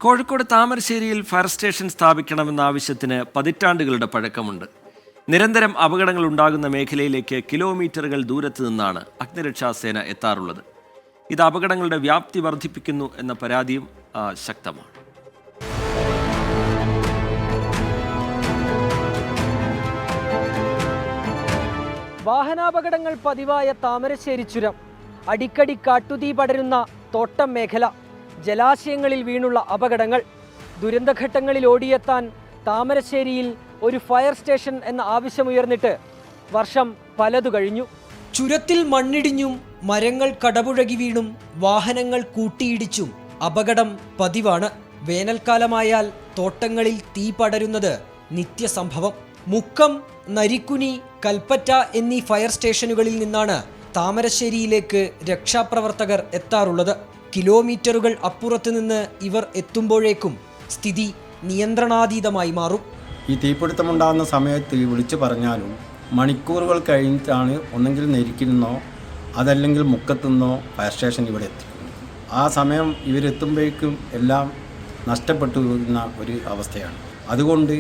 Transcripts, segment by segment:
കോഴിക്കോട് താമരശ്ശേരിയിൽ fire station സ്ഥാപിക്കണമെന്ന ആവശ്യത്തിന് പതിറ്റാണ്ടുകളുടെ പഴക്കമുണ്ട്. നിരന്തരം അപകടങ്ങൾ ഉണ്ടാകുന്ന മേഖലയിലേക്ക് കിലോമീറ്ററുകൾ ദൂരത്ത് നിന്നാണ് അഗ്നിരക്ഷാസേന എത്താറുള്ളത്. ഇത് അപകടങ്ങളുടെ വ്യാപ്തി വർദ്ധിപ്പിക്കുന്നു എന്ന പരാതിയും ശക്തമാണ്. വാഹനാപകടങ്ങൾ പതിവായ താമരശ്ശേരി ചുരം, അടിക്കടി കാട്ടുതീ പടരുന്ന തോട്ടം മേഖല, ജലാശയങ്ങളിൽ വീണുള്ള അപകടങ്ങൾ, ദുരന്തഘട്ടങ്ങളിൽ ഓടിയെത്താൻ താമരശ്ശേരിയിൽ ഒരു ഫയർ സ്റ്റേഷൻ എന്ന ആവശ്യമുയർന്നിട്ട് വർഷം പലതു കഴിഞ്ഞു. ചുരത്തിൽ മണ്ണിടിഞ്ഞും മരങ്ങൾ കടപുഴകി വീണും വാഹനങ്ങൾ കൂട്ടിയിടിച്ചും അപകടം പതിവാണ്. വേനൽക്കാലമായാൽ തോട്ടങ്ങളിൽ തീ പടരുന്നത് നിത്യസംഭവം. മുക്കം, നരിക്കുനി, കൽപ്പറ്റ എന്നീ ഫയർ സ്റ്റേഷനുകളിൽ നിന്നാണ് താമരശ്ശേരിയിലേക്ക് രക്ഷാപ്രവർത്തകർ എത്താറുള്ളത്. കിലോമീറ്ററുകൾ അപ്പുറത്ത് നിന്ന് ഇവർ എത്തുമ്പോഴേക്കും സ്ഥിതി നിയന്ത്രണാതീതമായി മാറും. ഈ തീപിടുത്തമുണ്ടാകുന്ന സമയത്ത് വിളിച്ചു പറഞ്ഞാലും മണിക്കൂറുകൾ കഴിഞ്ഞിട്ടാണ് ഒന്നെങ്കിൽ നെരിക്കുന്നോ അതല്ലെങ്കിൽ മുക്കത്തുനിന്നോ ഫയർ സ്റ്റേഷൻ ഇവിടെ എത്തിക്കുന്നത്. ആ സമയം ഇവരെത്തുമ്പോഴേക്കും എല്ലാം നഷ്ടപ്പെട്ടു വരുന്ന ഒരു അവസ്ഥയാണ്. അതുകൊണ്ട്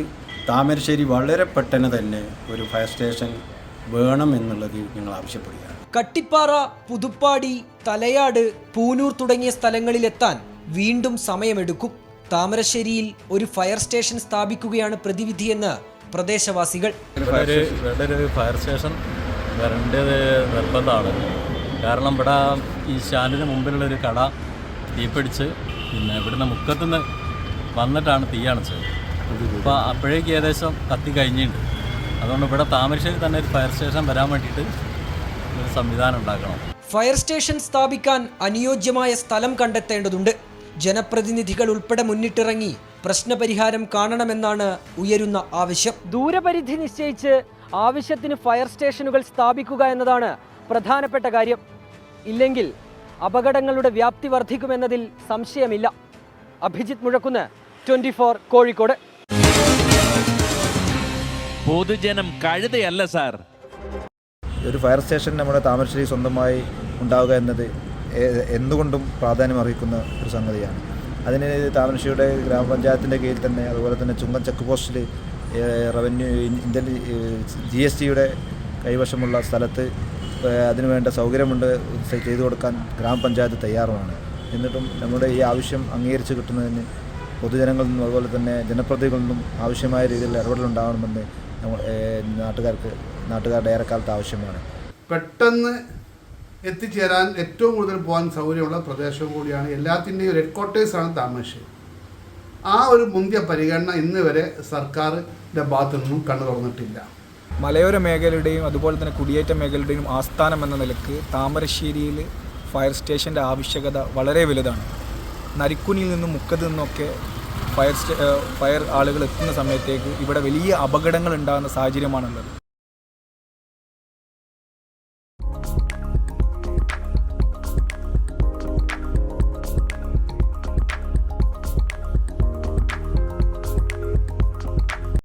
താമരശ്ശേരി വളരെ പെട്ടെന്ന് തന്നെ ഒരു ഫയർ സ്റ്റേഷൻ വേണം എന്നുള്ളത് ഞങ്ങൾ ആവശ്യപ്പെടുകയാണ്. കട്ടിപ്പാറ, പുതുപ്പാടി, തലയാട്, പൂനൂർ തുടങ്ങിയ സ്ഥലങ്ങളിലെത്താൻ വീണ്ടും സമയമെടുക്കും. താമരശ്ശേരിയിൽ ഒരു ഫയർ സ്റ്റേഷൻ സ്ഥാപിക്കുകയാണ് പ്രതിവിധിയെന്ന് പ്രദേശവാസികൾ. ഒരു ഫയർ സ്റ്റേഷൻ വരേണ്ടത് നിർബന്ധമാണ്. കാരണം ഇവിടെ ഈ സ്റ്റാൻഡിന് മുമ്പിലുള്ളൊരു കട തീപിടിച്ച് ഇവിടുന്ന് മുക്കത്തുനിന്ന് വന്നിട്ടാണ് തീ അണച്ചത്. അപ്പോൾ അപ്പോഴേക്ക് ഏകദേശം കത്തി കഴിഞ്ഞിട്ടുണ്ട്. അതുകൊണ്ട് ഇവിടെ താമരശ്ശേരി തന്നെ ഒരു ഫയർ സ്റ്റേഷൻ വരാൻ വേണ്ടിയിട്ട് ഒരു സംവിധാനം ഉണ്ടാക്കണം. ഫയർ സ്റ്റേഷൻ സ്ഥാപിക്കാൻ അനുയോജ്യമായ സ്ഥലം കണ്ടെത്തേണ്ടതുണ്ട്. ജനപ്രതിനിധികൾ ഉൾപ്പെടെ മുന്നിട്ടിറങ്ങി പ്രശ്നപരിഹാരം കാണണമെന്നാണ് ഉയരുന്ന ആവശ്യം. ദൂരപരിധി നിശ്ചയിച്ച് ആവശ്യത്തിന് ഫയർ സ്റ്റേഷനുകൾ സ്ഥാപിക്കുക എന്നതാണ് പ്രധാനപ്പെട്ട കാര്യം. ഇല്ലെങ്കിൽ അപകടങ്ങളുടെ വ്യാപ്തി വർദ്ധിക്കുമെന്നതിൽ സംശയമില്ല. അഭിജിത്ത് മുഴക്കുന്ന്, 24 കോഴിക്കോട്. പൊതുജനം കഴുതയല്ല സാർ. ഒരു ഫയർ സ്റ്റേഷൻ നമ്മുടെ താമരശ്ശേരി സ്വന്തമായി ഉണ്ടാവുക എന്നത് എന്തുകൊണ്ടും പ്രാധാന്യം അർഹിക്കുന്ന ഒരു സംഗതിയാണ്. അതിന് താമരശ്ശേരിയുടെ ഗ്രാമപഞ്ചായത്തിൻ്റെ കീഴിൽ തന്നെ, അതുപോലെ തന്നെ ചുങ്കം ചെക്ക് പോസ്റ്റിൽ റവന്യൂ GSTയുടെ കൈവശമുള്ള സ്ഥലത്ത് അതിനുവേണ്ട സൗകര്യമുണ്ട് ചെയ്തു കൊടുക്കാൻ ഗ്രാമപഞ്ചായത്ത് തയ്യാറുമാണ്. എന്നിട്ടും നമ്മുടെ ഈ ആവശ്യം അംഗീകരിച്ച് കിട്ടുന്നതിന് പൊതുജനങ്ങളിൽ നിന്നും അതുപോലെ തന്നെ ജനപ്രതിനിധികളിൽ നിന്നും ആവശ്യമായ രീതിയിൽ ഇടപെടലുണ്ടാവണമെന്ന് നാട്ടുകാരുടെ ഏറെക്കാലത്ത് ആവശ്യമാണ്. പെട്ടെന്ന് എത്തിച്ചേരാൻ ഏറ്റവും കൂടുതൽ പോകാൻ സൗകര്യമുള്ള പ്രദേശവും കൂടിയാണ്. എല്ലാത്തിൻ്റെയും ഒരു ഹെഡ്ക്വാർട്ടേഴ്സാണ് താമരശ്ശേരി. ആ ഒരു മുന്തിയ പരിഗണന ഇന്ന് വരെ സർക്കാരിൻ്റെ ഭാഗത്തു നിന്നും കണ്ണു തുറന്നിട്ടില്ല. മലയോര മേഖലയുടെയും അതുപോലെ തന്നെ കുടിയേറ്റ മേഖലയുടെയും ആസ്ഥാനം എന്ന നിലക്ക് താമരശ്ശേരിയിൽ ഫയർ സ്റ്റേഷൻ്റെ ആവശ്യകത വളരെ വലുതാണ്. നരിക്കുനിയിൽ നിന്നും മുക്കത്ത് നിന്നൊക്കെ ഫയർ ആളുകൾ എത്തുന്ന സമയത്തേക്ക് ഇവിടെ വലിയ അപകടങ്ങൾ ഉണ്ടാകുന്ന സാഹചര്യമാണുള്ളത്.